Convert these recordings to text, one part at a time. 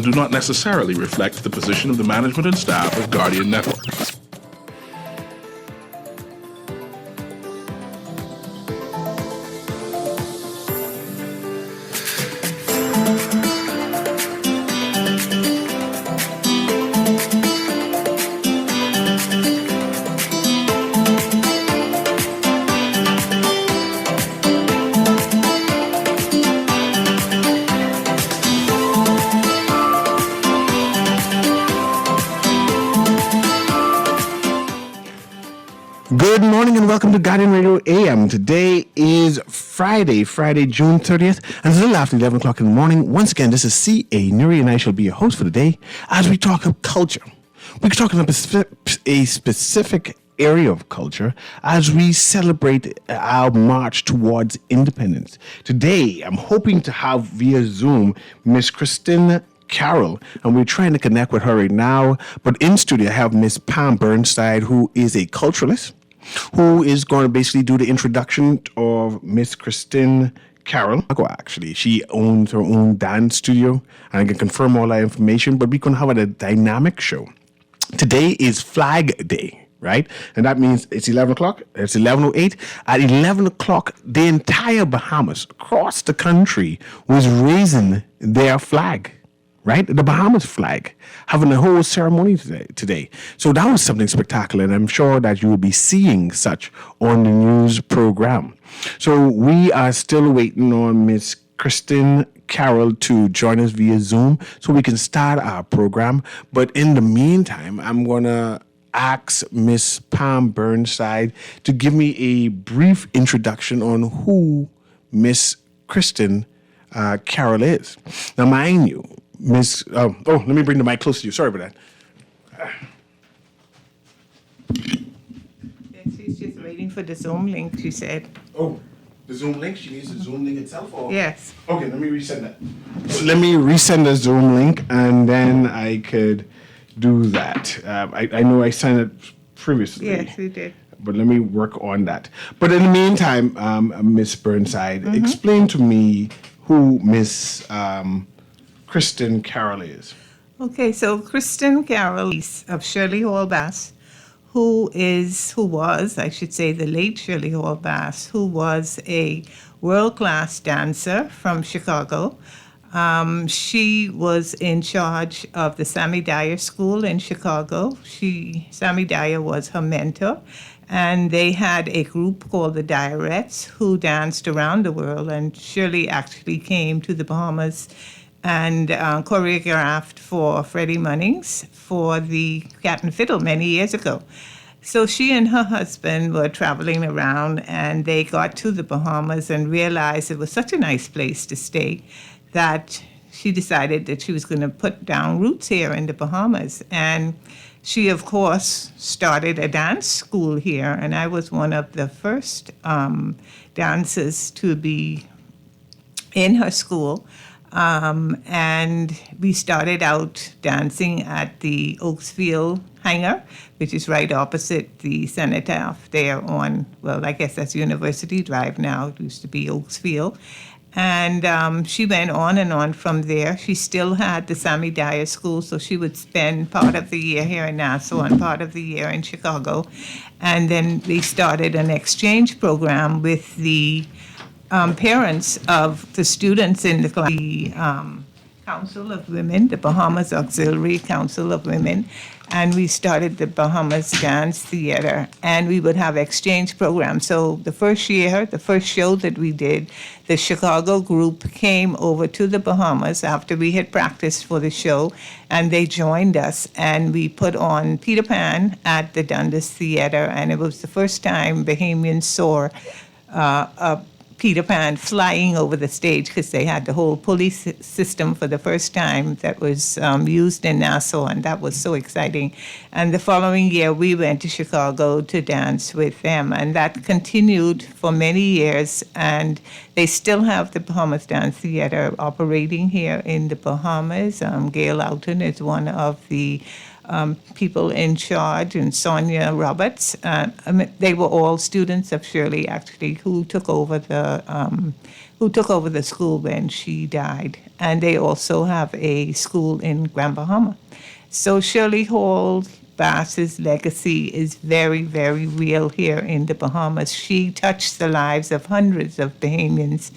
and do not necessarily reflect the position of the management and staff of Guardian Network. Good morning and welcome to Guardian Radio AM. Today is Friday, June 30th, and it's a little after 11 o'clock in the morning. Once again, this is C.A. Newry, and I shall be your host for the day as we talk of culture. We're talking about a specific area of culture as we celebrate our march towards independence. Today, I'm hoping to have via Zoom Miss Christine Carroll, and we're trying to connect with her right now. But in studio, I have Miss Pam Burnside, who is a culturalist, who is going to basically do the introduction of Miss Christine Carroll. Actually, she owns her own dance studio, and I can confirm all that information, but we're going to have a dynamic show. Today is Flag Day, right? And that means it's 11 o'clock. It's 11:08. At 11 o'clock, the entire Bahamas, across the country, was raising their flag. Right? The Bahamas flag, having a whole ceremony today. So that was something spectacular, and I'm sure that you will be seeing such on the news program. So we are still waiting on Miss Christine Carroll to join us via Zoom so we can start our program. But in the meantime, I'm going to ask Miss Pam Burnside to give me a brief introduction on who Miss Christine Carroll is. Now, mind you, let me bring the mic close to you. Sorry about that. Yes, she's just waiting for the Zoom link, she said. Oh, the Zoom link? She needs the Zoom link itself? Or? Yes. Okay, let me resend that. So let me resend the Zoom link, and then I could do that. I know I sent it previously. Yes, we did. But let me work on that. But in the meantime, Miss Burnside, explain to me who Miss Christine Carroll is. Okay, so Christine Carroll of Shirley Hall Bass, who was, I should say, the late Shirley Hall Bass, who was a world-class dancer from Chicago. She was in charge of the Sammy Dyer School in Chicago. Sammy Dyer was her mentor, and they had a group called the Dyerettes who danced around the world, and Shirley actually came to the Bahamas and choreographed for Freddie Munnings for the Cat and Fiddle many years ago. So she and her husband were traveling around, and they got to the Bahamas and realized it was such a nice place to stay that she decided that she was going to put down roots here in the Bahamas. And she, of course, started a dance school here, and I was one of the first dancers to be in her school. And we started out dancing at the Oaksfield Hangar, which is right opposite the Cenotaph there on, well, I guess that's University Drive now. It used to be Oaksfield. And she went on and on from there. She still had the Sammy Dyer School, so she would spend part of the year here in Nassau and part of the year in Chicago. And then they started an exchange program with the parents of the students in the Council of Women, the Bahamas Auxiliary Council of Women, and we started the Bahamas Dance Theater, and we would have exchange programs. So the first year, the first show that we did, the Chicago group came over to the Bahamas after we had practiced for the show, and they joined us, and we put on Peter Pan at the Dundas Theater, and it was the first time Bahamians saw Peter Pan flying over the stage, because they had the whole pulley system for the first time that was used in Nassau, and that was so exciting. And the following year, we went to Chicago to dance with them, and that continued for many years, and they still have the Bahamas Dance Theater operating here in the Bahamas. Gail Oughton is one of the people in charge, and Sonia Roberts. They were all students of Shirley, actually, who took over the school when she died. and they also have a school in Grand Bahama. So Shirley Hall Bass's legacy is very, very real here in the Bahamas. She touched the lives of hundreds of Bahamians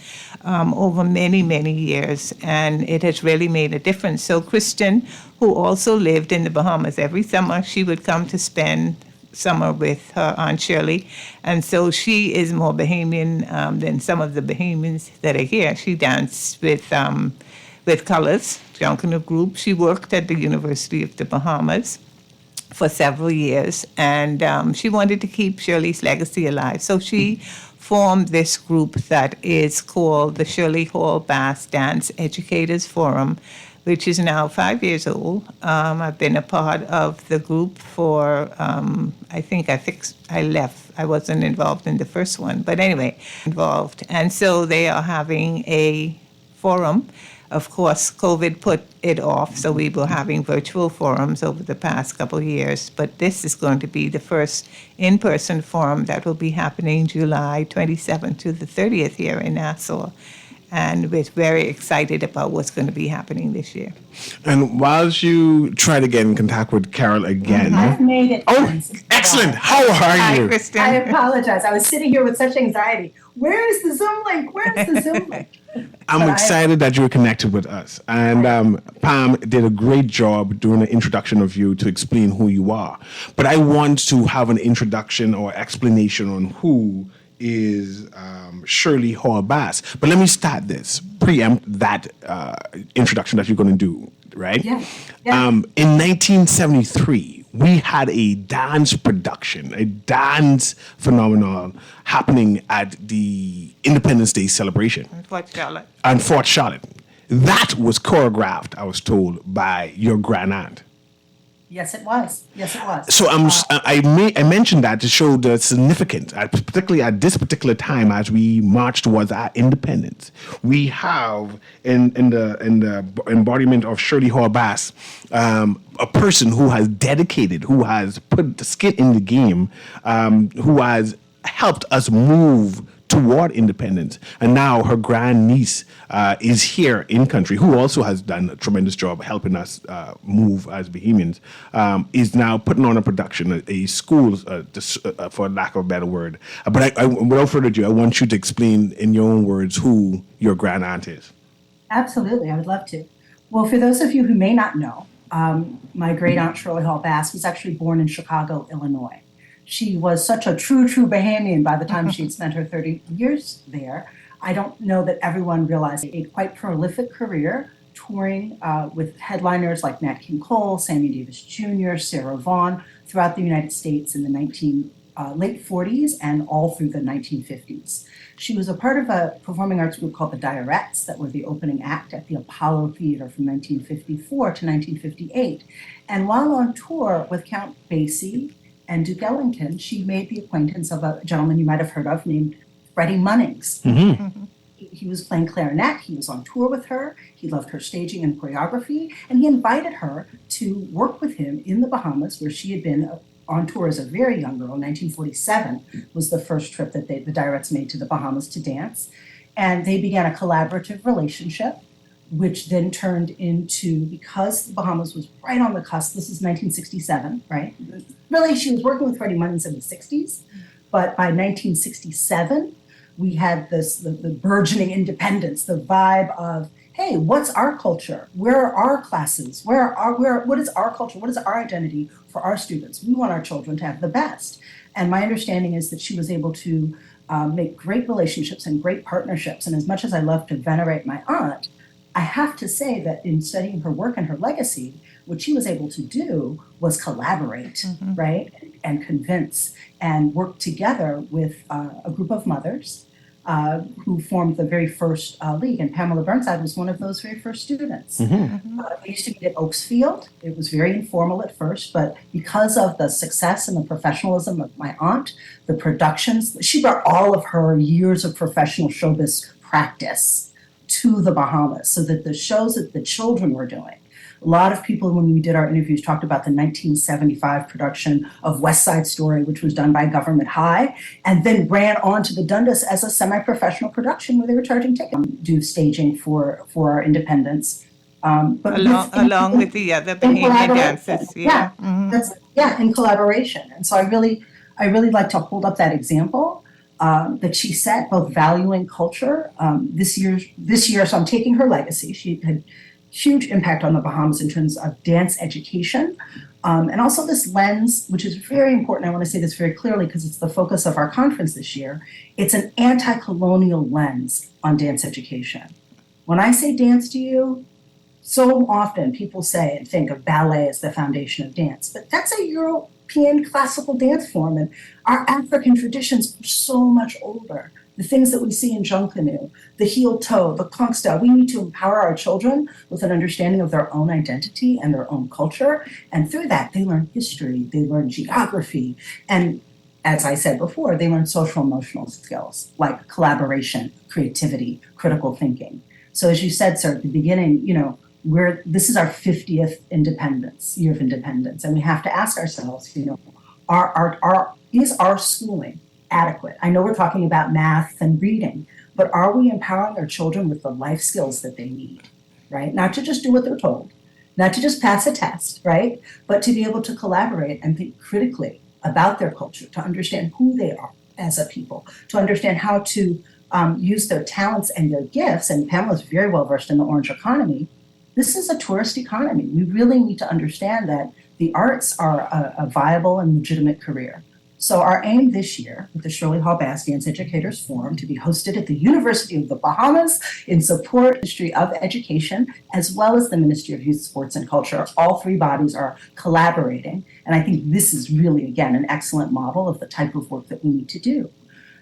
over many, many years, and it has really made a difference. So Kristen, who also lived in the Bahamas, every summer she would come to spend summer with her Aunt Shirley, and so she is more Bahamian than some of the Bahamians that are here. She danced with Colors, Junkanoo Group. She worked at the University of the Bahamas for several years, and she wanted to keep Shirley's legacy alive. So she formed this group that is called the Shirley Hall Bass Dance Educators Forum, which is now 5 years old. I've been a part of the group for, I left. I wasn't involved in the first one, but anyway, involved. And so they are having a forum. Of course, COVID put it off, so we were having virtual forums over the past couple of years. But this is going to be the first in-person forum that will be happening July 27th to the 30th here in Nassau. And we're very excited about what's going to be happening this year. And whilst you try to get in contact with Carol again. I've made it. Oh, excellent. How are Hi, you? Kristen. I apologize. I was sitting here with such anxiety. Where is the Zoom link? Where is the Zoom link? I'm excited that you're connected with us. And Pam did a great job doing an introduction of you to explain who you are. But I want to have an introduction or explanation on who is Shirley Hall Bass. But let me start this, preempt that introduction that you're going to do, right? Yeah. In 1973, we had a dance production, a dance phenomenon happening at the Independence Day celebration Fort Charlotte. on Fort Charlotte. That was choreographed, I was told, by your grand aunt. Yes, it was. Yes, it was. So I mentioned that to show the significance, particularly at this particular time as we march towards our independence. We have in the embodiment of Shirley Hall Bass, a person who has dedicated, who has put the skin in the game, who has helped us move toward independence. And now her grandniece is here in country, who also has done a tremendous job helping us move as Bahamians, is now putting on a production, a school, for lack of a better word. But without further ado, I want you to explain in your own words who your grand aunt is. Absolutely. I would love to. Well, for those of you who may not know, my great aunt Shirley Hall Bass was actually born in Chicago, Illinois. She was such a true Bahamian by the time she'd spent her 30 years there. I don't know that everyone realized a quite prolific career touring with headliners like Nat King Cole, Sammy Davis Jr., Sarah Vaughan throughout the United States in the late 40s and all through the 1950s. She was a part of a performing arts group called the Direttes that were the opening act at the Apollo Theater from 1954 to 1958. And while on tour with Count Basie and Duke Ellington, she made the acquaintance of a gentleman you might have heard of named Freddie Munnings. Mm-hmm. He was playing clarinet. He was on tour with her. He loved her staging and choreography, and he invited her to work with him in the Bahamas, where she had been on tour as a very young girl. 1947 was the first trip that the Direttes made to the Bahamas to dance, and they began a collaborative relationship, which then turned into, because the Bahamas was right on the cusp, this is 1967, right? Really, she was working with Freddie Munnings in the 60s, but by 1967, we had the burgeoning independence, the vibe of, hey, what's our culture? Where are our classes? What is our culture? What is our identity for our students? We want our children to have the best. And my understanding is that she was able to make great relationships and great partnerships. And as much as I love to venerate my aunt, I have to say that in studying her work and her legacy, what she was able to do was collaborate, right? And convince and work together with a group of mothers who formed the very first league. And Pamela Burnside was one of those very first students. We used to meet at Oaks Field. It was very informal at first, but because of the success and the professionalism of my aunt, the productions, she brought all of her years of professional showbiz practice to the Bahamas, so that the shows that the children were doing, A lot of people, when we did our interviews, talked about the 1975 production of West Side Story, which was done by Government High, and then ran on to the Dundas as a semi-professional production where they were charging tickets, do staging for our independence. But along with the other behavior dances. Yeah, in collaboration. And so I really like to hold up that example that she set, both valuing culture. This year, so I'm taking her legacy. She had huge impact on the Bahamas in terms of dance education. And also this lens, which is very important. I want to say this very clearly because it's the focus of our conference this year. It's an anti-colonial lens on dance education. When I say dance to you, so often people say and think of ballet as the foundation of dance, but that's a European classical dance form, and our African traditions are so much older. The things that we see in Junkanoo, the heel toe, the conch style, we need to empower our children with an understanding of their own identity and their own culture, and through that they learn history, they learn geography, and as I said before, they learn social emotional skills like collaboration, creativity, critical thinking. So as you said, sir, at the beginning, this is our 50th year of independence, and we have to ask ourselves, is our schooling adequate? I know we're talking about math and reading, but are we empowering our children with the life skills that they need, right? Not to just do what they're told, not to just pass a test, right? But to be able to collaborate and think critically about their culture, to understand who they are as a people, to understand how to use their talents and their gifts. And Pamela's very well versed in the orange economy. This is a tourist economy. We really need to understand that the arts are a viable and legitimate career. So our aim this year with the Shirley Hall Bass Dance Educators Forum to be hosted at the University of the Bahamas in support of the Ministry of Education, as well as the Ministry of Youth, Sports, and Culture. All three bodies are collaborating. And I think this is really, again, an excellent model of the type of work that we need to do.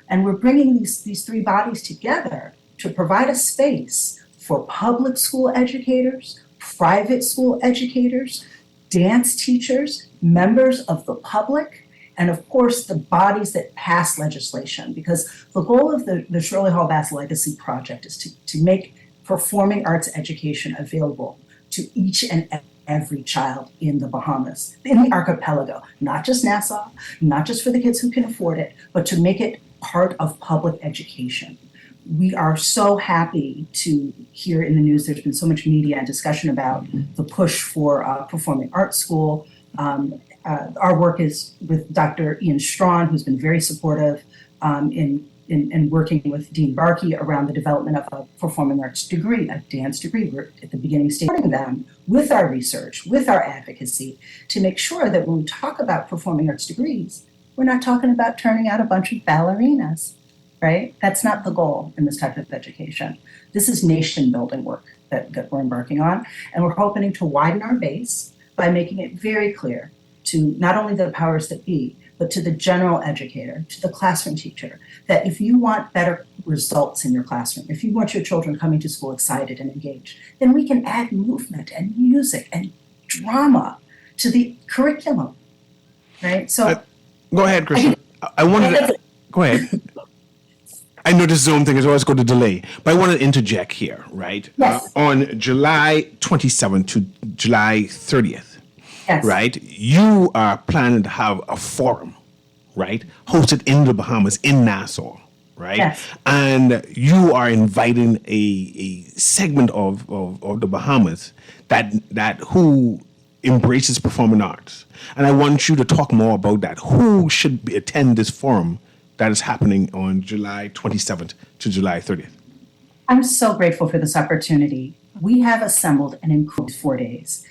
And we're bringing these three bodies together to provide a space for public school educators, private school educators, dance teachers, members of the public, and of course the bodies that pass legislation. Because the goal of the Shirley Hall Bass Legacy Project is to make performing arts education available to each and every child in the Bahamas, in the archipelago, not just Nassau, not just for the kids who can afford it, but to make it part of public education. We are so happy to hear in the news, there's been so much media and discussion about the push for performing arts school. Our work is with Dr. Ian Strawn, who's been very supportive in working with Dean Barkey around the development of a performing arts degree, a dance degree. We're at the beginning stage supporting them with our research, with our advocacy, to make sure that when we talk about performing arts degrees, we're not talking about turning out a bunch of ballerinas. Right? That's not the goal in this type of education. This is nation building work that we're embarking on. And we're hoping to widen our base by making it very clear to not only the powers that be, but to the general educator, to the classroom teacher, that if you want better results in your classroom, if you want your children coming to school excited and engaged, then we can add movement and music and drama to the curriculum. Right? So go ahead, Kristen. I wanted to go ahead. I know this Zoom thing is always going to delay, but I want to interject here, right? Yes. On July 27th to July 30th, Yes. right? You are planning to have a forum, right? Hosted in the Bahamas, in Nassau, right? Yes. And you are inviting a segment of the Bahamas that who embraces performing arts. And I want you to talk more about that. Who should attend this forum that is happening on July 27th to July 30th? I'm so grateful for this opportunity. We have assembled an incredible 4 days.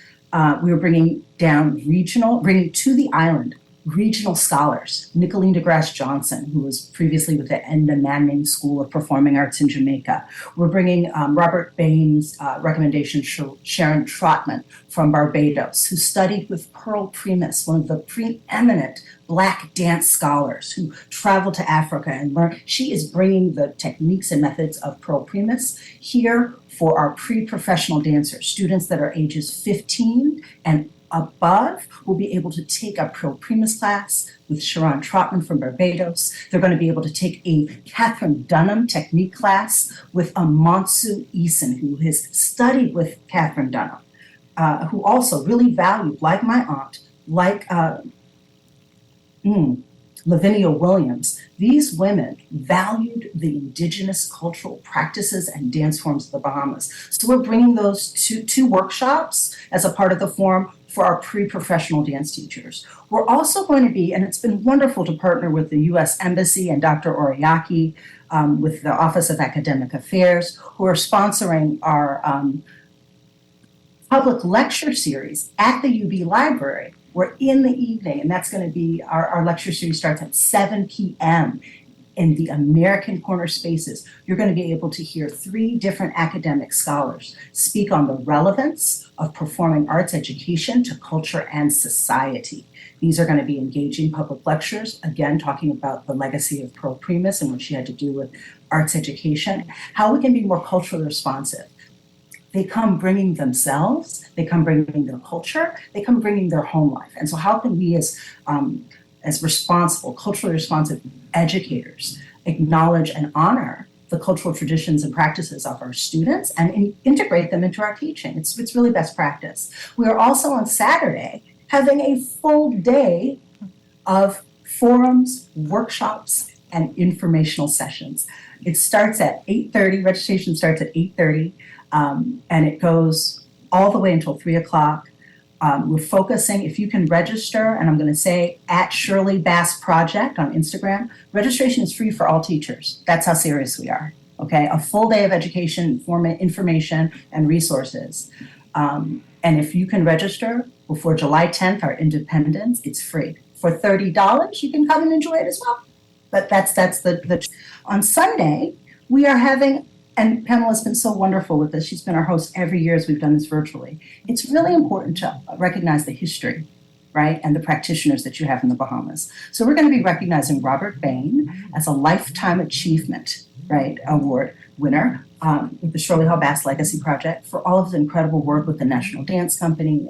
We are bringing to the island regional scholars, Nicolene deGrasse Johnson, who was previously with the Enda Manning School of Performing Arts in Jamaica. We're bringing Robert Bain's recommendation, Sharon Trotman from Barbados, who studied with Pearl Primus, one of the preeminent Black dance scholars who traveled to Africa and learned. She is bringing the techniques and methods of Pearl Primus here for our pre-professional dancers, students that are ages 15 and above will be able to take a Pearl Primus class with Sharon Trotman from Barbados. They're going to be able to take a Catherine Dunham technique class with Amonsu Eason, who has studied with Catherine Dunham. who also really valued, like my aunt, like Lavinia Williams, these women valued the indigenous cultural practices and dance forms of the Bahamas. So we're bringing those two workshops as a part of the forum for our pre-professional dance teachers. We're also going to be, and it's been wonderful to partner with the U.S. Embassy and Dr. Oriaki with the Office of Academic Affairs, who are sponsoring our public lecture series at the UB Library. We're in the evening, and that's going to be, our lecture series starts at 7 p.m. in the American Corner Spaces. You're going to be able to hear 3 different academic scholars speak on the relevance of performing arts education to culture and society. These are going to be engaging public lectures, again, talking about the legacy of Pearl Primus and what she had to do with arts education, how we can be more culturally responsive. They come bringing themselves, they come bringing their culture, they come bringing their home life. And so how can we as responsible, culturally responsive educators acknowledge and honor the cultural traditions and practices of our students and integrate them into our teaching? It's really best practice. We are also on Saturday having a full day of forums, workshops, and informational sessions. It starts at 8:30, registration starts at 8:30. And it goes all the way until 3 o'clock. We're focusing, if you can register, and I'm going to say at Shirley Bass Project on Instagram, registration is free for all teachers. That's how serious we are. Okay, a full day of education, information, and resources. And if you can register before July 10th, our Independence, it's free. For $30, you can come and enjoy it as well. But that's the on Sunday, we are having, and Pamela's been so wonderful with this. She's been our host every year as we've done this virtually. It's really important to recognize the history, right, and the practitioners that you have in the Bahamas. So we're going to be recognizing Robert Bain as a Lifetime Achievement, right, Award winner with the Shirley Hall Bass Legacy Project for all of his incredible work with the National Dance Company.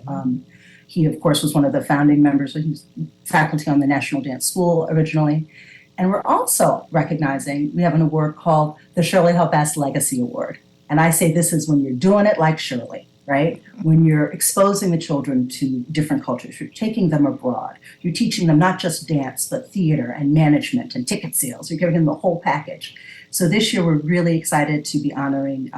He, of course, was one of the founding members. He was faculty on the National Dance School originally. And we're also recognizing, we have an award called the Shirley Hall Bass Legacy Award. And I say this is when you're doing it like Shirley, right? When you're exposing the children to different cultures, you're taking them abroad. You're teaching them not just dance, but theater and management and ticket sales. You're giving them the whole package. So this year we're really excited to be honoring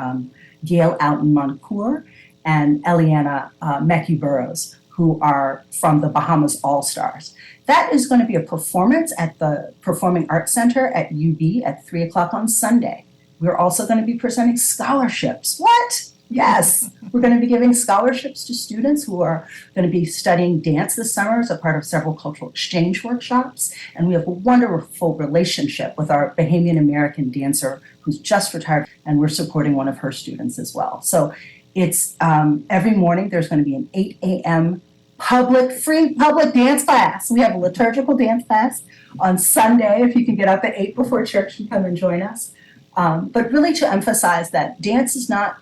Gail Outen Moncour and Eliana Mackey Burrows, who are from the Bahamas All-Stars. That is going to be a performance at the Performing Arts Center at UB at 3 o'clock on Sunday. We're also going to be presenting scholarships. What? Yes, we're going to be giving scholarships to students who are going to be studying dance this summer as a part of several cultural exchange workshops. And we have a wonderful relationship with our Bahamian American dancer who's just retired, and we're supporting one of her students as well. So it's every morning there's going to be an 8 a.m. free public dance class. We have a liturgical dance class on Sunday. If you can get up at 8 before church and come and join us. But really to emphasize that dance is not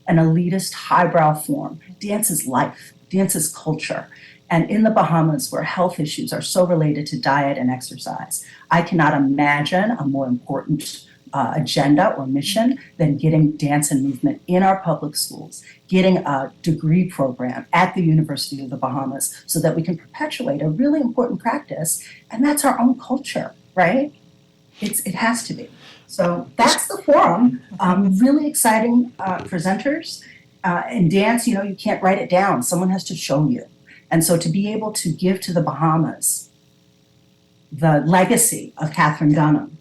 an elitist highbrow form. Dance is life. Dance is culture. And in the Bahamas, where health issues are so related to diet and exercise, I cannot imagine a more important agenda or mission than getting dance and movement in our public schools, getting a degree program at the University of the Bahamas so that we can perpetuate a really important practice, and that's our own culture, right? It has to be. So that's the forum. Really exciting presenters. In dance, you can't write it down. Someone has to show you. And so to be able to give to the Bahamas the legacy of Catherine Dunham,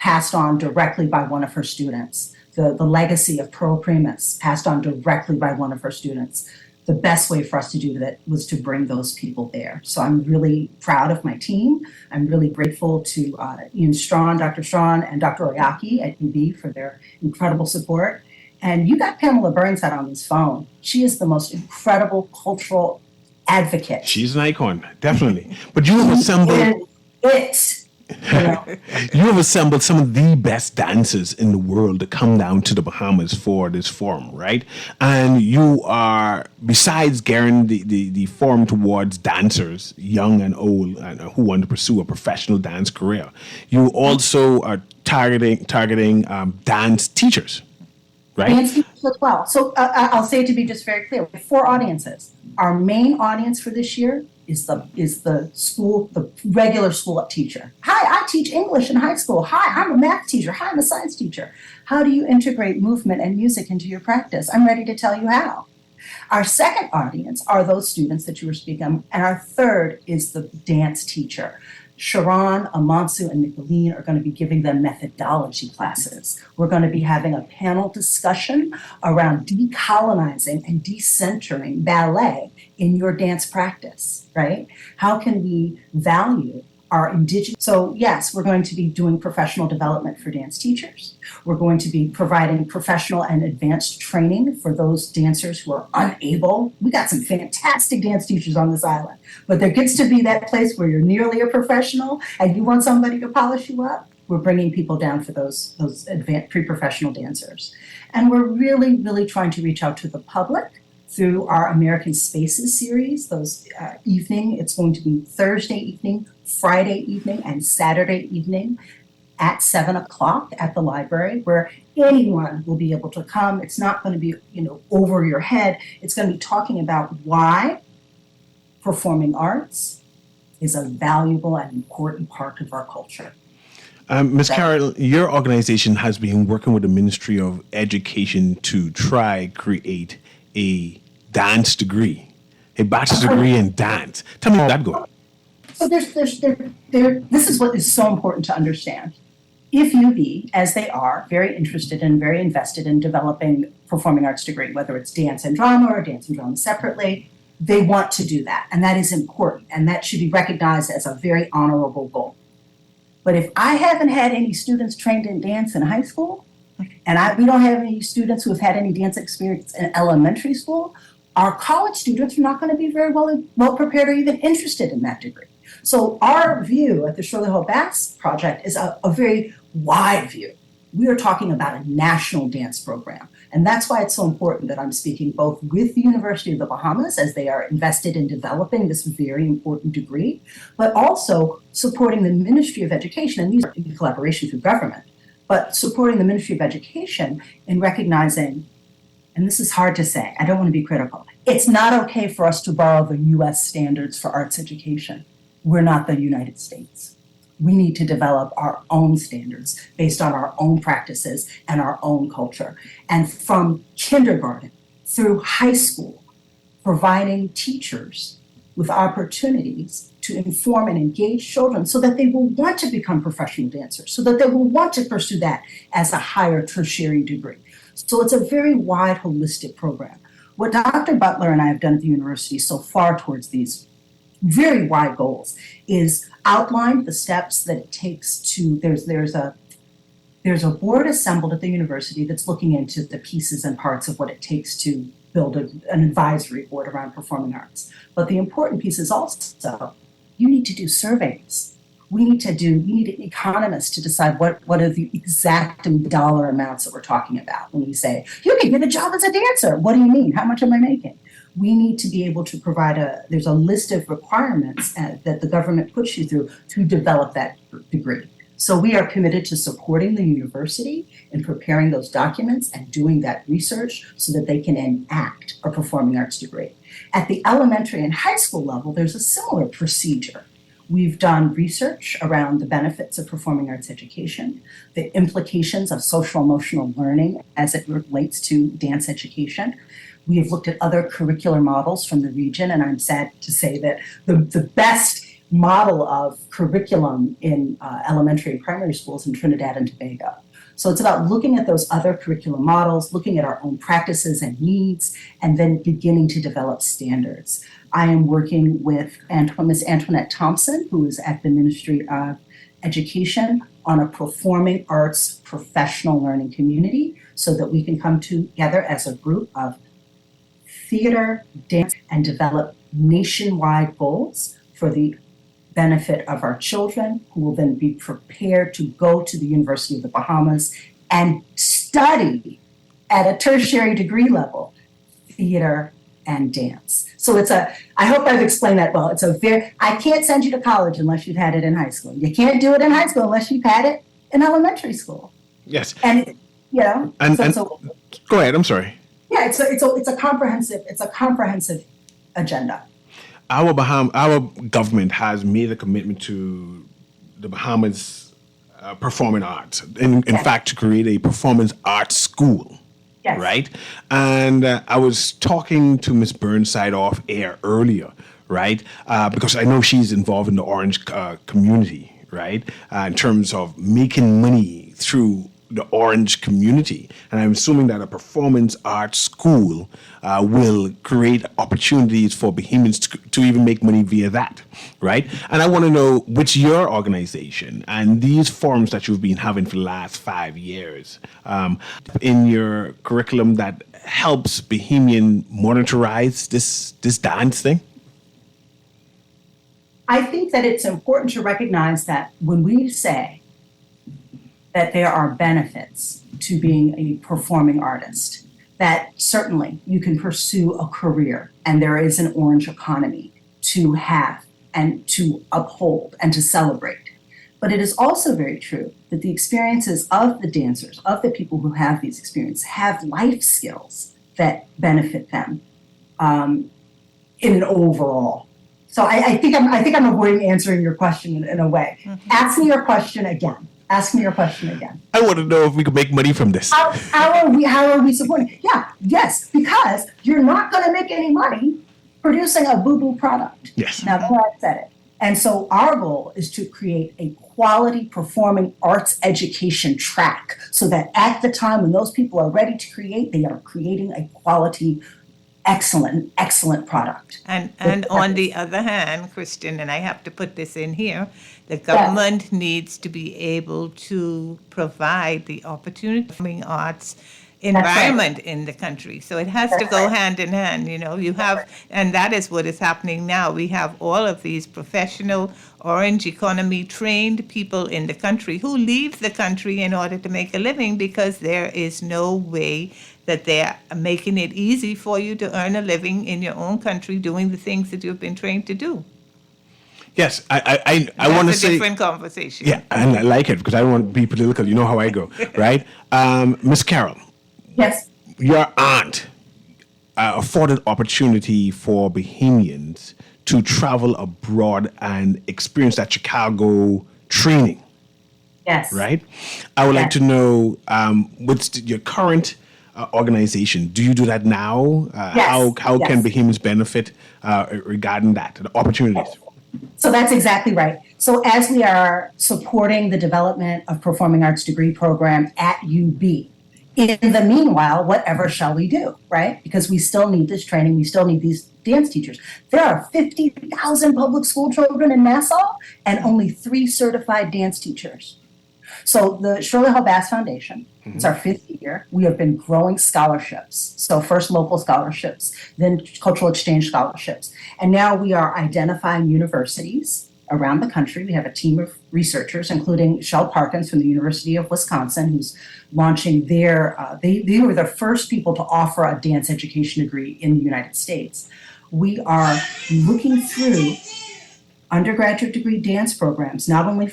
passed on directly by one of her students, the legacy of Pearl Primus, passed on directly by one of her students. The best way for us to do that was to bring those people there. So I'm really proud of my team. I'm really grateful to Ian Strawn, Dr. Strawn, and Dr. Oriaki at UB for their incredible support. And you got Pamela Burnside on this phone. She is the most incredible cultural advocate. She's an icon, definitely. But you have assembled... You have assembled some of the best dancers in the world to come down to the Bahamas for this forum, right? And you are, besides gearing the forum towards dancers, young and old, and who want to pursue a professional dance career, you also are targeting dance teachers, right? Dance teachers as well. So I'll say it to be just very clear. We have 4 audiences. Our main audience for this year is the school, the regular school teacher. Hi, I teach English in high school. Hi, I'm a math teacher. Hi, I'm a science teacher. How do you integrate movement and music into your practice? I'm ready to tell you how. Our second audience are those students that you were speaking of, and our third is the dance teacher. Sharon, Amansu, and Nicolene are going to be giving them methodology classes. We're going to be having a panel discussion around decolonizing and decentering ballet in your dance practice, right? How can we value our indigenous? So yes, we're going to be doing professional development for dance teachers. We're going to be providing professional and advanced training for those dancers who are unable. We got some fantastic dance teachers on this island, but there gets to be that place where you're nearly a professional and you want somebody to polish you up. We're bringing people down for those advanced pre-professional dancers. And we're really, really trying to reach out to the public through our American Spaces series, it's going to be Thursday evening, Friday evening, and Saturday evening at 7 o'clock at the library, where anyone will be able to come. It's not going to be, over your head. It's going to be talking about why performing arts is a valuable and important part of our culture. Ms. Carol, your organization has been working with the Ministry of Education to try create a dance degree, a bachelor's degree in dance. Tell me how that goes. So this is what is so important to understand. If UB, as they are, very interested and very invested in developing performing arts degree, whether it's dance and drama or dance and drama separately, they want to do that. And that is important. And that should be recognized as a very honorable goal. But if I haven't had any students trained in dance in high school, and we don't have any students who have had any dance experience in elementary school, our college students are not going to be very well prepared or even interested in that degree. So our view at the Shirley Hall Bass Project is a very wide view. We are talking about a national dance program. And that's why it's so important that I'm speaking both with the University of the Bahamas as they are invested in developing this very important degree, but also supporting the Ministry of Education, and these are in collaboration through government, but supporting the Ministry of Education in recognizing, and this is hard to say, I don't want to be critical, it's not okay for us to borrow the US standards for arts education. We're not the United States. We need to develop our own standards based on our own practices and our own culture. And from kindergarten through high school, providing teachers with opportunities to inform and engage children so that they will want to become professional dancers, so that they will want to pursue that as a higher tertiary degree. So it's a very wide, holistic program. What Dr. Butler and I have done at the university so far towards these very wide goals is outline the steps that it takes to, there's a board assembled at the university that's looking into the pieces and parts of what it takes to build an advisory board around performing arts. But the important piece is also, you need to do surveys. We need economists to decide what are the exact dollar amounts that we're talking about when we say, you can get a job as a dancer. What do you mean? How much am I making? We need to be able to provide there's a list of requirements that the government puts you through to develop that degree. So we are committed to supporting the university in preparing those documents and doing that research so that they can enact a performing arts degree. At the elementary and high school level, there's a similar procedure. We've done research around the benefits of performing arts education, the implications of social emotional learning as it relates to dance education. We have looked at other curricular models from the region, and I'm sad to say that the best model of curriculum in elementary and primary schools in Trinidad and Tobago. So it's about looking at those other curriculum models, looking at our own practices and needs, and then beginning to develop standards. I am working with Ms. Antoinette Thompson, who is at the Ministry of Education, on a performing arts professional learning community so that we can come together as a group of theater, dance, and develop nationwide goals for the benefit of our children, who will then be prepared to go to the University of the Bahamas and study at a tertiary degree level theater and dance. So I hope I've explained that well. I can't send you to college unless you've had it in high school. You can't do it in high school unless you've had it in elementary school. Yes. And you know. And So go ahead. I'm sorry. yeah, it's a comprehensive agenda. Our government has made a commitment to the Bahamas performing arts. In Yes. fact, to create a performance arts school. Yes. Right. And I was talking to Miss Burnside off air earlier, right? Because I know she's involved in the Orange community, right? In terms of making money through the Orange community. And I'm assuming that a performance arts school will create opportunities for Bahamians to even make money via that, right? And I want to know which your organization and these forums that you've been having for the last 5 years in your curriculum that helps Bahamian monitorize this dance thing. I think that it's important to recognize that when we say that there are benefits to being a performing artist, that certainly you can pursue a career and there is an Orange economy to have and to uphold and to celebrate. But it is also very true that the experiences of the dancers, of the people who have these experiences, have life skills that benefit them in an overall. So I think I'm avoiding answering your question in a way. Mm-hmm. Ask me your question again. I want to know if we can make money from this. How are we supporting? Yeah, yes, because you're not going to make any money producing a boo-boo product. Yes. Now, I said it. And so our goal is to create a quality performing arts education track so that at the time when those people are ready to create, they are creating a quality excellent product. And on the other hand, Kristen, and I have to put this in here, the government needs to be able to provide the opportunity for performing arts environment in the country. So it has to go hand in hand, you know. You have, and that is what is happening now. We have all of these professional Orange economy trained people in the country who leave the country in order to make a living because there is no way that they're making it easy for you to earn a living in your own country doing the things that you've been trained to do. Yes, I want to say. That's a different conversation. Yeah, and I like it because I don't want to be political. You know how I go, right? Miss Carol. Yes. Your aunt afforded opportunity for Bahamians to travel abroad and experience that Chicago training. Yes. Right? I would like to know what's your current organization. Do you do that now? Yes. How can Bahamians benefit regarding that, the opportunities? So that's exactly right. So as we are supporting the development of performing arts degree program at UB, in the meanwhile, whatever shall we do, right? Because we still need this training. We still need these dance teachers. There are 50,000 public school children in Nassau and only 3 certified dance teachers. So the Shirley Hall Bass Foundation, it's our 5th year. We have been growing scholarships. So first local scholarships, then cultural exchange scholarships. And now we are identifying universities around the country. We have a team of researchers, including Shel Parkins from the University of Wisconsin, who's launching their, they were the first people to offer a dance education degree in the United States. We are looking through undergraduate degree dance programs, not only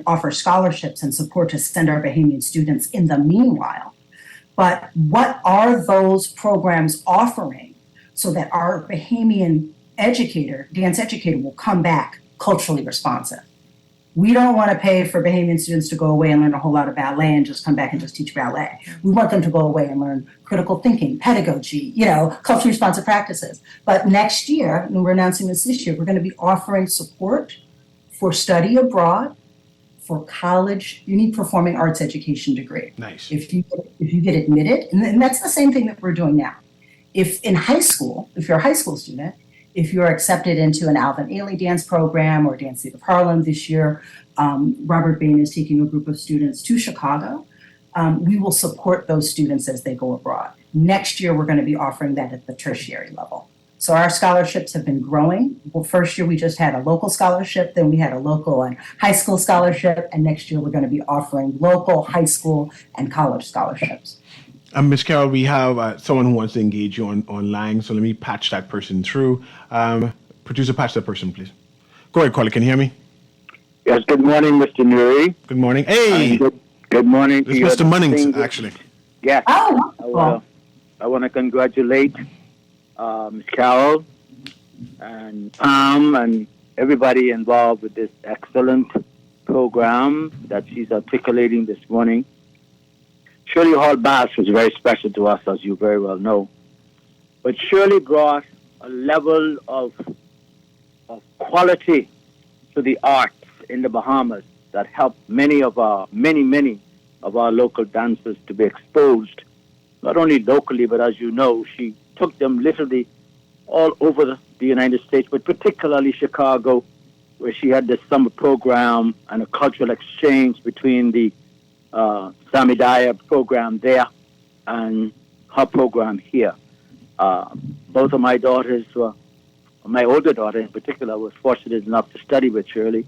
offer scholarships and support to send our Bahamian students in the meanwhile, but what are those programs offering so that our Bahamian dance educator will come back culturally responsive. We don't want to pay for Bahamian students to go away and learn a whole lot of ballet and just come back and just teach ballet. We want them to go away and learn critical thinking, pedagogy, culturally responsive practices. But next year, and we're announcing this year, we're going to be offering support for study abroad for college unique performing arts education degree. Nice. If you get admitted, and that's the same thing that we're doing now. If in high school, if you're a high school student, if you're accepted into an Alvin Ailey dance program or Dance League of Harlem this year, Robert Bain is taking a group of students to Chicago. We will support those students as they go abroad. Next year, we're going to be offering that at the tertiary level. So our scholarships have been growing. Well, first year we just had a local scholarship, then we had a local and high school scholarship, and next year we're going to be offering local, high school, and college scholarships. Ms. Carroll, we have someone who wants to engage you online, so let me patch that person through. Producer, patch that person, please. Go ahead, caller. Can you hear me? Yes, good morning, Mr. Newry. Good morning. Hey! Good morning to It's you. Mr. Munnings, actually. Yes. Oh, wonderful. I want to congratulate Ms. Carol and Pam and everybody involved with this excellent program that she's articulating this morning. Shirley Hall Bass was very special to us, as you very well know. But Shirley brought a level of quality to the arts in the Bahamas that helped many of our local dancers to be exposed, not only locally, but as you know, she took them literally all over the United States, but particularly Chicago, where she had this summer program and a cultural exchange between the Samidaya program there and her program here. Both of my daughters my older daughter in particular was fortunate enough to study with Shirley.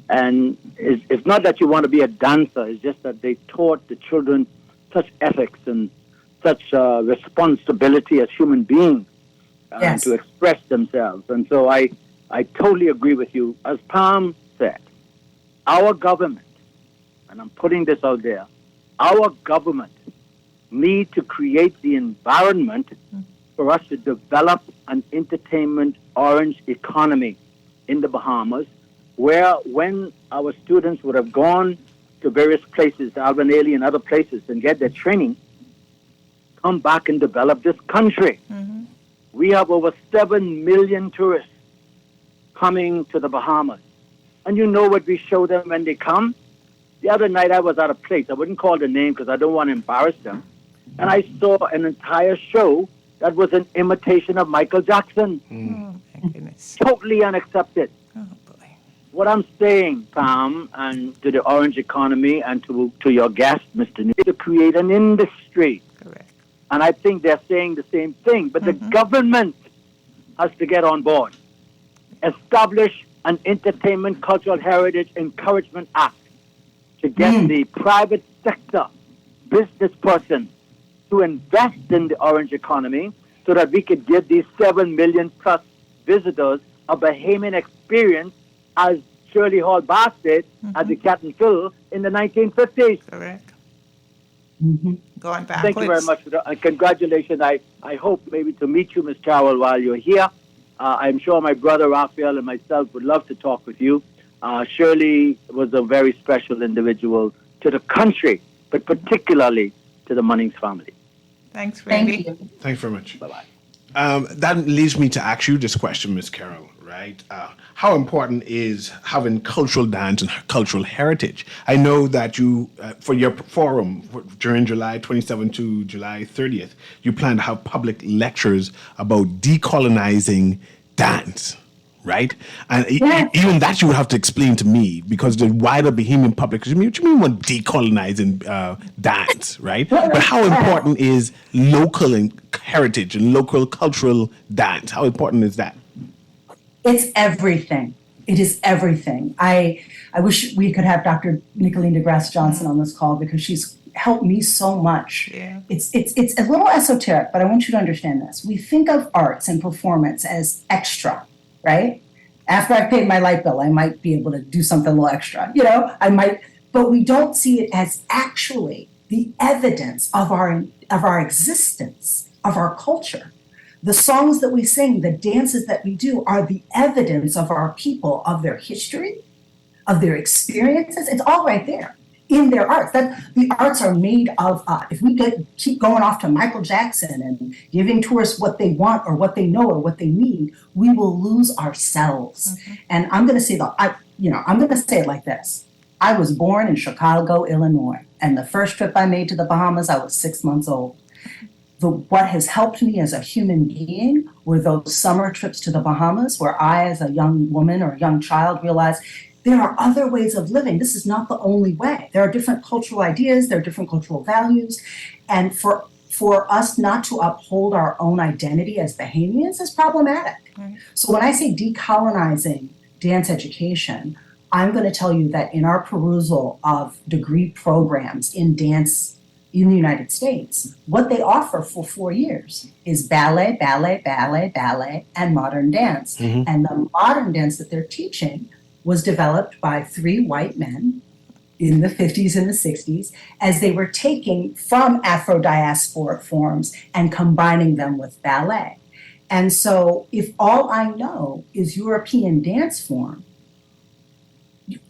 And it's not that you want to be a dancer, it's just that they taught the children such ethics and such responsibility as human beings Yes. to express themselves. And so I totally agree with you. As Pam said, our government, and I'm putting this out there, our government need to create the environment for us to develop an entertainment orange economy in the Bahamas, where when our students would have gone to various places, Alvin Ailey and other places, and get their training, come back and develop this country. Mm-hmm. We have over 7 million tourists coming to the Bahamas. And you know what we show them when they come? The other night I was at a place, I wouldn't call the name because I don't want to embarrass them, and I saw an entire show that was an imitation of Michael Jackson. Oh, my goodness. Totally unaccepted. Oh, boy. What I'm saying, Pam, and to the orange economy and to your guest, Mr. New, to create an industry. Correct. And I think they're saying the same thing, but the government has to get on board. Establish an Entertainment Cultural Heritage Encouragement Act to get the private sector business person to invest in the orange economy so that we could give these 7 million plus visitors a Bahamian experience as Shirley Hall Bass did at the Cat and Fiddle in the 1950s. Correct. Mm-hmm. Going backwards. Thank you very much for that. And congratulations. I hope maybe to meet you, Ms. Carroll, while you're here. I'm sure my brother Raphael and myself would love to talk with you. Shirley was a very special individual to the country, but particularly to the Munnings family. Thanks, Randy. Thank you. Thanks very much. Bye-bye. That leads me to ask you this question, Ms. Carroll, right? How important is having cultural dance and cultural heritage? I know that you, for your forum during July 27th to July 30th, you plan to have public lectures about decolonizing dance, right? And even that you would have to explain to me, because the wider Bahamian public, what do you mean what decolonizing dance, right? But how important is local heritage and local cultural dance? How important is that? It's everything. It is everything. I wish we could have Dr. Nicolene DeGrasse Johnson on this call because she's helped me so much. Yeah. It's a little esoteric, but I want you to understand this. We think of arts and performance as extra, right? After I've paid my light bill, I might be able to do something a little extra, I might, but we don't see it as actually the evidence of our existence, of our culture. The songs that we sing, the dances that we do are the evidence of our people, of their history, of their experiences. It's all right there in their arts. The arts are made of, if we keep going off to Michael Jackson and giving tourists what they want or what they know or what they need, we will lose ourselves. Mm-hmm. And I'm going to say I'm going to say it like this. I was born in Chicago, Illinois, and the first trip I made to the Bahamas, I was 6 months old. What has helped me as a human being were those summer trips to the Bahamas where I, as a young woman or a young child, realized there are other ways of living. This is not the only way. There are different cultural ideas, there are different cultural values. And for us not to uphold our own identity as Bahamians is problematic. Right. So when I say decolonizing dance education, I'm going to tell you that in our perusal of degree programs in dance in the United States, what they offer for 4 years is ballet, ballet, ballet, ballet, and modern dance. Mm-hmm. And the modern dance that they're teaching was developed by 3 white men in the 50s and the 60s as they were taking from Afro-diasporic forms and combining them with ballet. And so if all I know is European dance form,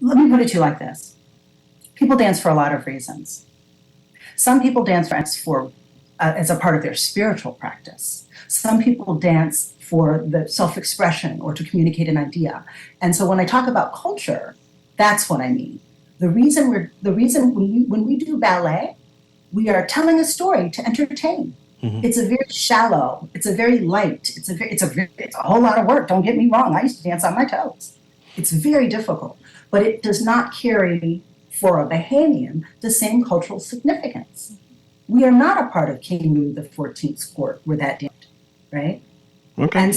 let me put it to you like this. People dance for a lot of reasons. Some people dance for as a part of their spiritual practice. Some people dance for the self-expression or to communicate an idea. And so when I talk about culture, that's what I mean. The reason when we do ballet, we are telling a story to entertain. Mm-hmm. It's a very shallow, it's a very light, it's a whole lot of work. Don't get me wrong. I used to dance on my toes. It's very difficult, but it does not carry for a Bahamian the same cultural significance. We are not a part of King Louis XIV's court where that danced, right? Okay.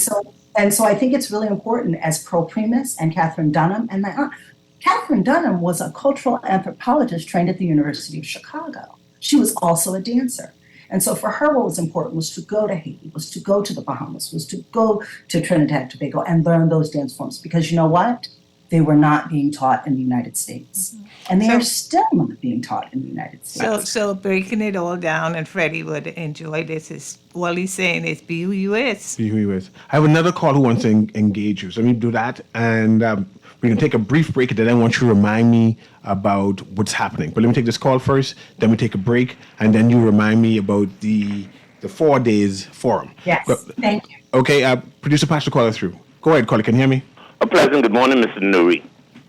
And so I think it's really important as Pearl Primus and Catherine Dunham and my aunt. Catherine Dunham was a cultural anthropologist trained at the University of Chicago. She was also a dancer. And so for her, what was important was to go to Haiti, was to go to the Bahamas, was to go to Trinidad and Tobago and learn those dance forms. Because you know what? They were not being taught in the United States. Mm-hmm. And they are still not being taught in the United States. So breaking it all down, and Freddie would enjoy this, is all he's saying is be who you is. Be who you is. I have another call who wants to engage you. So let me do that. And we're going to take a brief break, and then I want you to remind me about what's happening. But let me take this call first, then we take a break, and then you remind me about the 4 days forum. Yes, thank you. Okay, producer, pass the caller through. Go ahead, caller. Can you hear me? A pleasant good morning, Mr. Newry.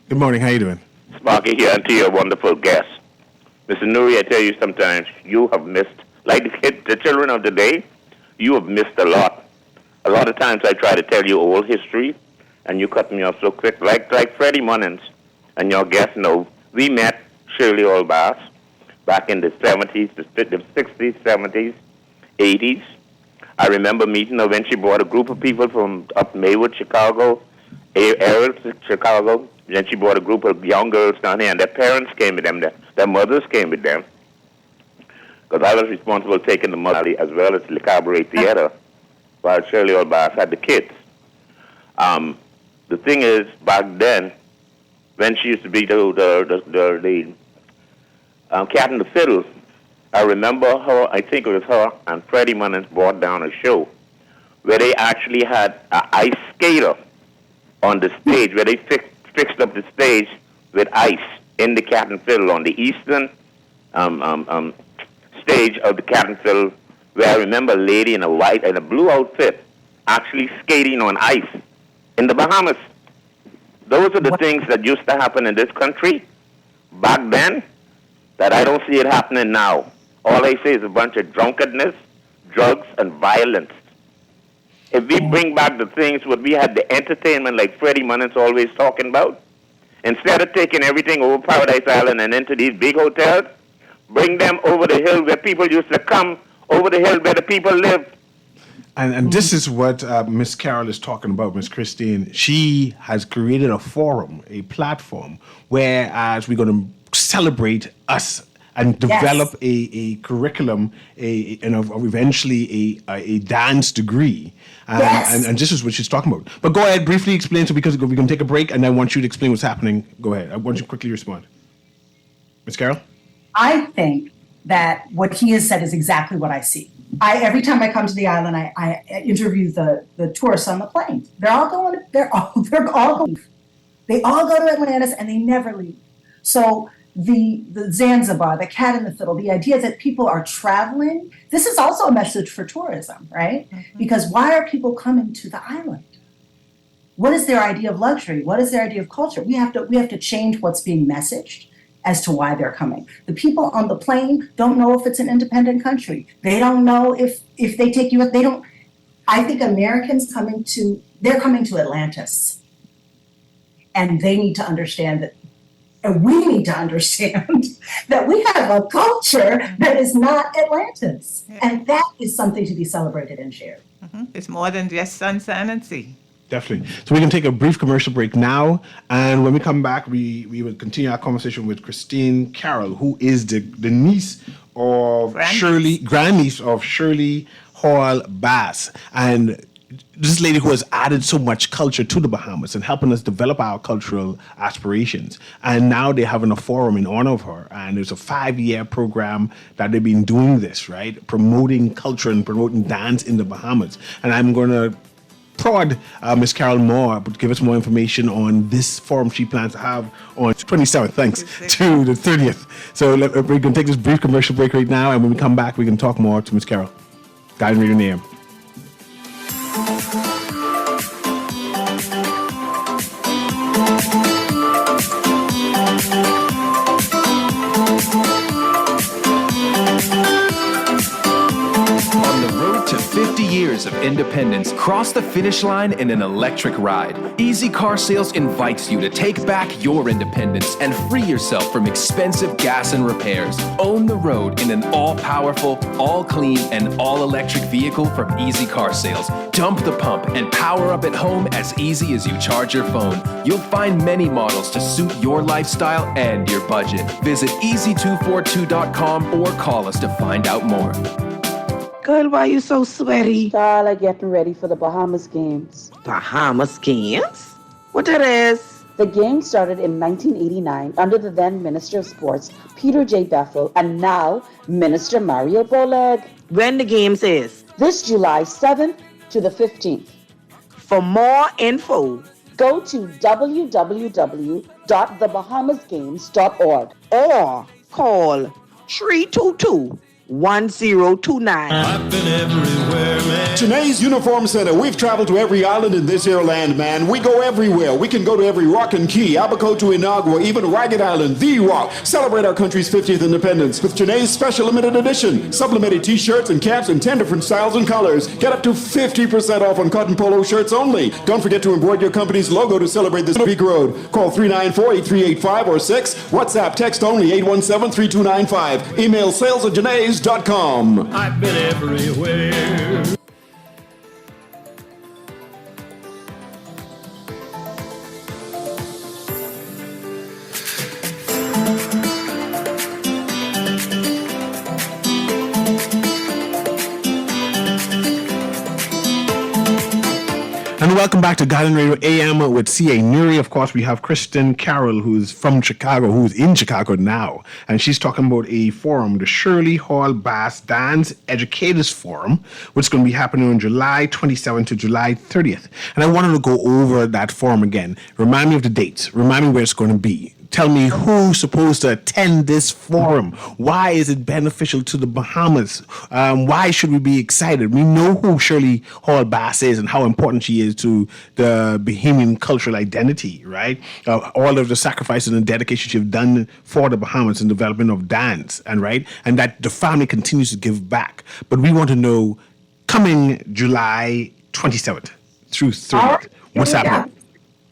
Good morning. How you doing? Sparky here, and to your wonderful guest. Mr. Newry, I tell you sometimes you have missed, like the children of today, you have missed a lot. A lot of times I try to tell you old history, and you cut me off so quick. Like Freddie Munnins and your guest know, we met Shirley Olbass back in the 70s, the 60s, 70s, 80s. I remember meeting her when she brought a group of people from up Maywood, Chicago, Errol, Chicago. Then she brought a group of young girls down here, and their parents came with them. Their mothers came with them. Because I was responsible for taking the mother as well as the Cabaret Theater, while Shirley Olbass had the kids. The thing is, back then, when she used to be the Cat and the Fiddle, I remember her, I think it was her and Freddie Munnins brought down a show where they actually had an ice skater on the stage, where they fixed up the stage with ice in the Cat and Fiddle on the eastern stage of the Cat and Fiddle, where I remember a lady in a white and a blue outfit actually skating on ice in the Bahamas. Those are the things that used to happen in this country back then that I don't see it happening now. All I see is a bunch of drunkenness, drugs, and violence. If we bring back the things what we had, the entertainment like Freddie Munnins always talking about, instead of taking everything over Paradise Island and into these big hotels, bring them over the hill where people used to come, over the hill where the people live. And this is what Miss Carol is talking about, Miss Christine. She has created a forum, a platform, whereas we're going to celebrate us and develop a curriculum, and eventually a dance degree. And this is what she's talking about. But go ahead, briefly explain, so because we're going to take a break, and I want you to explain what's happening. Go ahead. I want you to quickly respond. Miss Carol? I think that what he has said is exactly what I see. Every time I come to the island, I interview the tourists on the plane. They're all going. They all go to Atlantis and they never leave. So the Zanzibar, the Cat and the Fiddle, the idea that people are traveling. This is also a message for tourism, right? Mm-hmm. Because why are people coming to the island? What is their idea of luxury? What is their idea of culture? We have to change what's being messaged as to why they're coming. The people on the plane don't know if it's an independent country. They don't know if they take you. They don't. I think Americans they're coming to Atlantis, and they need to understand that, and we need to understand that we have a culture that is not Atlantis, and that is something to be celebrated and shared. Mm-hmm. It's more than just sunshine and sea. Definitely. So we can take a brief commercial break now, and when we come back, we will continue our conversation with Christine Carroll, who is the niece of grandniece of Shirley Hall Bass. And this lady who has added so much culture to the Bahamas and helping us develop our cultural aspirations. And now they're having a forum in honor of her. And there's a 5-year program that they've been doing this, right? Promoting culture and promoting dance in the Bahamas. And I'm going to prod Miss Carol Moore, but give us more information on this forum she plans to have on 27th, thanks, to the 30th. So we're going to take this brief commercial break right now, and when we come back, we can talk more to Miss Carol. Guiding Radio AM. To 50 years of independence, cross the finish line in an electric ride. Easy Car Sales invites you to take back your independence and free yourself from expensive gas and repairs. Own the road in an all-powerful, all-clean, and all-electric vehicle from Easy Car Sales. Dump the pump and power up at home as easy as you charge your phone. You'll find many models to suit your lifestyle and your budget. Visit easy242.com or call us to find out more. Girl, why you so sweaty? Starla getting ready for the Bahamas Games. Bahamas Games? What that is? The Games started in 1989 under the then Minister of Sports, Peter J. Bethel, and now Minister Mario Boleg. When the Games is? This July 7th to the 15th. For more info, go to www.thebahamasgames.org or call 322-1029. I've been everywhere, man. Janae's Uniform Center. We've traveled to every island in this here land, man. We go everywhere. We can go to every rock and key, Abaco to Inagua, even Ragged Island, The Rock. Celebrate our country's 50th independence with Janae's special limited edition. Sublimated t-shirts and caps in 10 different styles and colors. Get up to 50% off on cotton polo shirts only. Don't forget to embroider your company's logo to celebrate this peak road. Call 394-8385 or 6. WhatsApp text only 817-3295. Email sales@janae's.com. I've been everywhere. And welcome back to Guiding Radio AM with C.A. Newry. Of course, we have Kristen Carroll, who's from Chicago, who's in Chicago now. And she's talking about a forum, the Shirley Hall Bass Dance Educators Forum, which is going to be happening on July 27th to July 30th. And I wanted to go over that forum again. Remind me of the dates. Remind me where it's going to be. Tell me who's supposed to attend this forum. Why is it beneficial to the Bahamas? Why should we be excited? We know who Shirley Hall Bass is and how important she is to the Bahamian cultural identity, right? All of the sacrifices and dedication she's done for the Bahamas in development of dance, and right, and that the family continues to give back. But we want to know, coming July 27th through 30th, what's happening?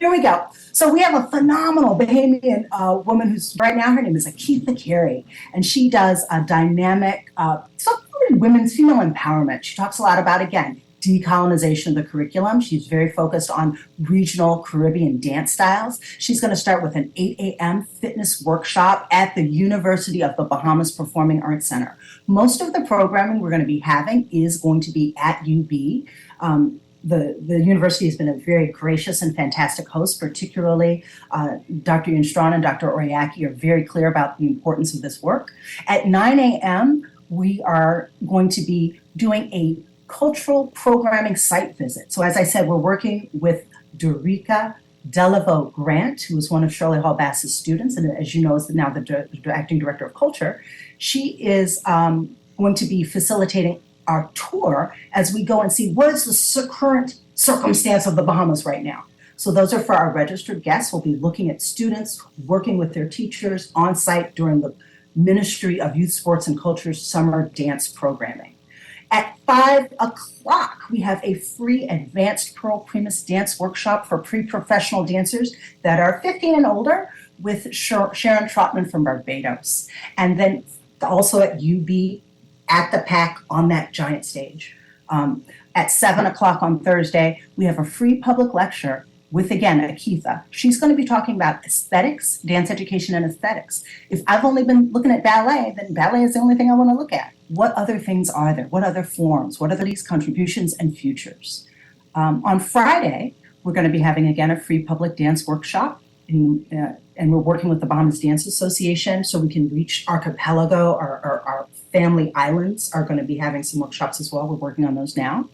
Here we go. So we have a phenomenal Bahamian woman who's right now, her name is Akitha Carey, and she does a dynamic, supported women's female empowerment. She talks a lot about, again, decolonization of the curriculum. She's very focused on regional Caribbean dance styles. She's going to start with an 8 a.m. fitness workshop at the University of the Bahamas Performing Arts Center. Most of the programming we're going to be having is going to be at UB. The university has been a very gracious and fantastic host, particularly Dr. Yunstron and Dr. Oriaki are very clear about the importance of this work. At 9 a.m., we are going to be doing a cultural programming site visit. So as I said, we're working with Dorica Delaveau Grant, who is one of Shirley Hall Bass's students, and as you know, is now the acting director of culture. She is going to be facilitating our tour as we go and see what is the current circumstance of the Bahamas right now. So those are for our registered guests. We'll be looking at students, working with their teachers on site during the Ministry of Youth, Sports, and Culture's summer dance programming. At 5 o'clock, we have a free advanced Pearl Primus dance workshop for pre-professional dancers that are 15 and older with Sharon Trotman from Barbados. And then also at UB, at the PAC on that giant stage. At 7 o'clock on Thursday, we have a free public lecture with, again, Akitha. She's going to be talking about aesthetics, dance education and aesthetics. If I've only been looking at ballet, then ballet is the only thing I want to look at. What other things are there? What other forms? What are these contributions and futures? On Friday, we're going to be having, again, a free public dance workshop. And we're working with the Bahamas Dance Association so we can reach Archipelago. Our family islands are going to be having some workshops as well. We're working on those now.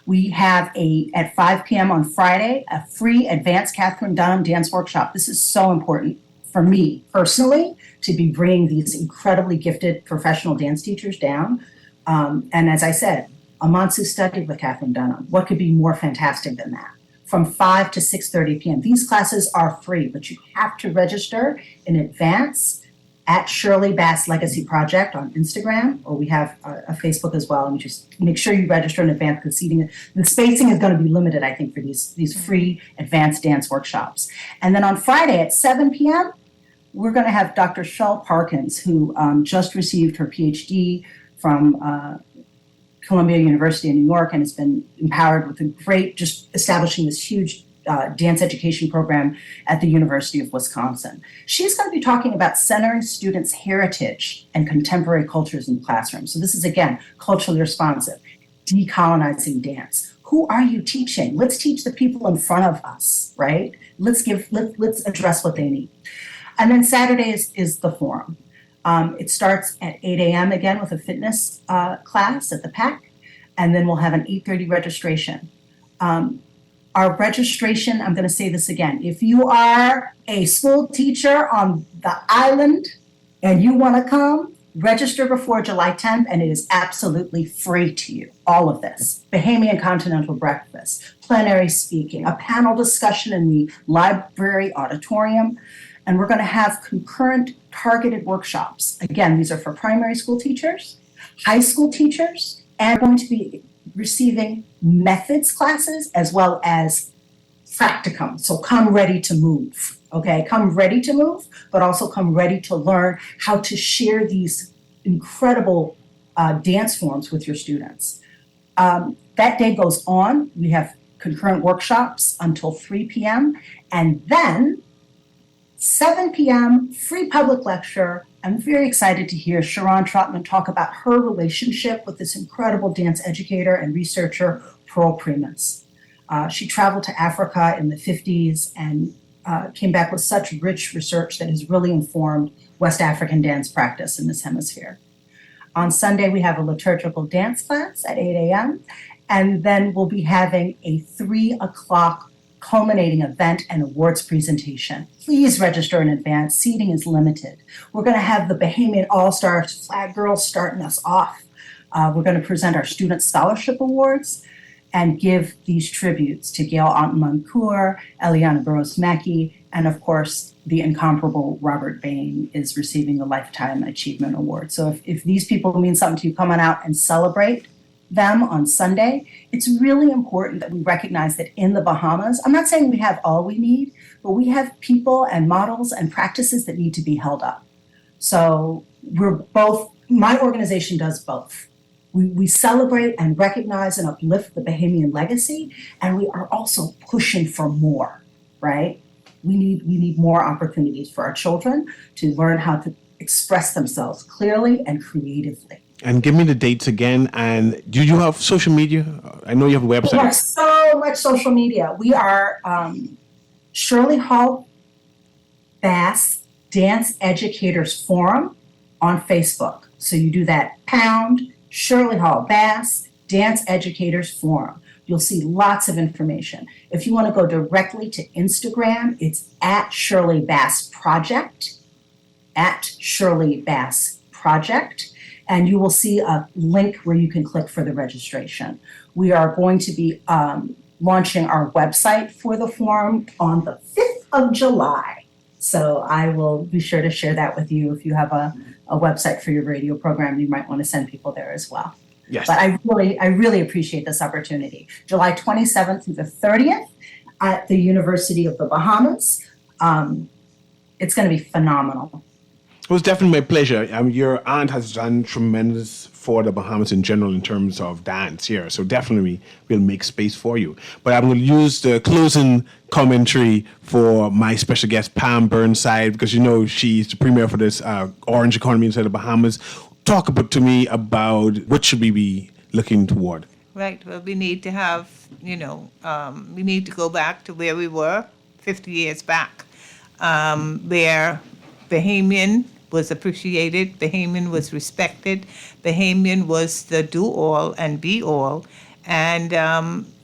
We have at 5 p.m. on Friday, a free advanced Catherine Dunham dance workshop. This is so important for me personally to be bringing these incredibly gifted professional dance teachers down. And as I said, a month who studied with Catherine Dunham. What could be more fantastic than that? From 5 to 6:30 p.m. These classes are free, but you have to register in advance at Shirley Bass Legacy Project on Instagram, or we have a Facebook as well. And just make sure you register in advance because the spacing is going to be limited, I think, for these free advanced dance workshops. And then on Friday at 7 p.m., we're going to have Dr. Shell Parkins, who just received her PhD from Columbia University in New York and has been empowered with just establishing this huge dance education program at the University of Wisconsin. She's going to be talking about centering students' heritage and contemporary cultures in the classroom. So this is, again, culturally responsive, decolonizing dance. Who are you teaching? Let's teach the people in front of us, right? Let's address what they need. And then Saturday is the forum. It starts at 8 a.m. again with a fitness class at the PAC, and then we'll have an 8:30 registration. Our registration, I'm going to say this again, if you are a school teacher on the island and you want to come, register before July 10th, and it is absolutely free to you, all of this. Bahamian Continental Breakfast, plenary speaking, a panel discussion in the library auditorium, and we're going to have concurrent targeted workshops. Again, these are for primary school teachers, high school teachers, and we're going to be receiving methods classes as well as practicum. So come ready to move, okay? Come ready to move, but also come ready to learn how to share these incredible dance forms with your students. That day goes on. We have concurrent workshops until 3 p.m. And then 7 p.m., free public lecture. I'm very excited to hear Sharon Trotman talk about her relationship with this incredible dance educator and researcher, Pearl Primus. She traveled to Africa in the 50s and came back with such rich research that has really informed West African dance practice in this hemisphere. On Sunday, we have a liturgical dance class at 8 a.m., and then we'll be having a 3 o'clock culminating event and awards presentation. Please register in advance. Seating is limited. We're going to have the Bahamian All-Stars Flag Girls starting us off. We're going to present our Student Scholarship Awards and give these tributes to Gail Antmancour, Eliana Burrows-Mackey, and of course, the incomparable Robert Bain is receiving the Lifetime Achievement Award. So if these people mean something to you, come on out and celebrate them on Sunday. It's really important that we recognize that in the Bahamas, I'm not saying we have all we need, but we have people and models and practices that need to be held up. So my organization does both. We celebrate and recognize and uplift the Bahamian legacy, and we are also pushing for more, right? We need more opportunities for our children to learn how to express themselves clearly and creatively. And give me the dates again. And do you have social media? I know you have a website. We have so much social media. We are Shirley Hall Bass Dance Educators Forum on Facebook. So you do that # Shirley Hall Bass Dance Educators Forum. You'll see lots of information. If you want to go directly to Instagram, it's at Shirley Bass Project, and you will see a link where you can click for the registration. We are going to be launching our website for the forum on the 5th of July. So I will be sure to share that with you. If you have a website for your radio program, you might want to send people there as well. Yes. But I really appreciate this opportunity. July 27th through the 30th at the University of the Bahamas. It's going to be phenomenal. It was definitely my pleasure. Your aunt has done tremendous for the Bahamas in general in terms of dance here. So definitely we'll make space for you. But I'm going to use the closing commentary for my special guest, Pam Burnside, because you know she's the premier for this Orange Economy inside the Bahamas. Talk to me about what should we be looking toward. Right. Well, we need to have, we need to go back to where we were 50 years back, where Bahamian was appreciated, Bahamian was respected, Bahamian was the do-all and be-all, and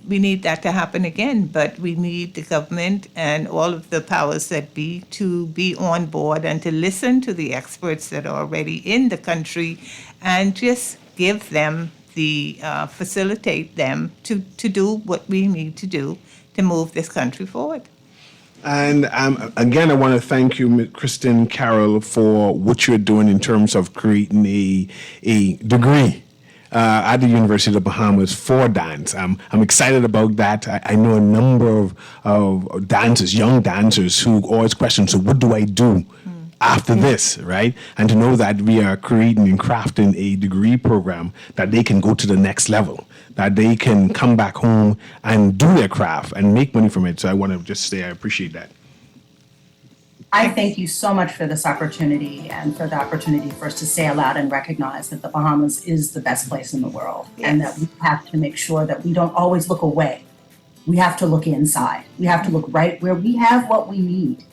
we need that to happen again. But we need the government and all of the powers that be to be on board and to listen to the experts that are already in the country and just give them facilitate them to do what we need to do to move this country forward. And again, I want to thank you, Ms. Kristen Carroll, for what you're doing in terms of creating a degree at the University of the Bahamas for dance. I'm excited about that. I know a number of dancers, young dancers, who always question, so what do I do after this, right? And to know that we are creating and crafting a degree program that they can go to the next level, that they can come back home and do their craft and make money from it. So I want to just say I appreciate that. I thank you so much for this opportunity and for the opportunity for us to say aloud and recognize that the Bahamas is the best place in the world, and that we have to make sure that we don't always look away. We have to look inside. We have to look right where we have what we need.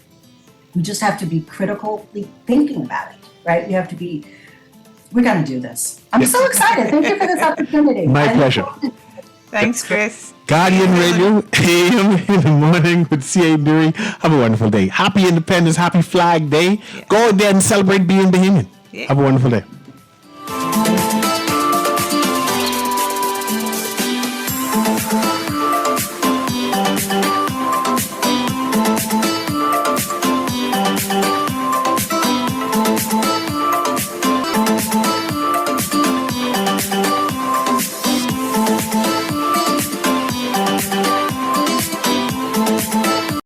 We just have to be critically thinking about it, right? We're going to do this. I'm so excited. Thank you for this opportunity. My pleasure. Thanks, Chris. Guardian Radio, AM in the morning with C.A. Newry. Have a wonderful day. Happy Independence, happy Flag Day. Go out there and celebrate being Bahamian. Have a wonderful day.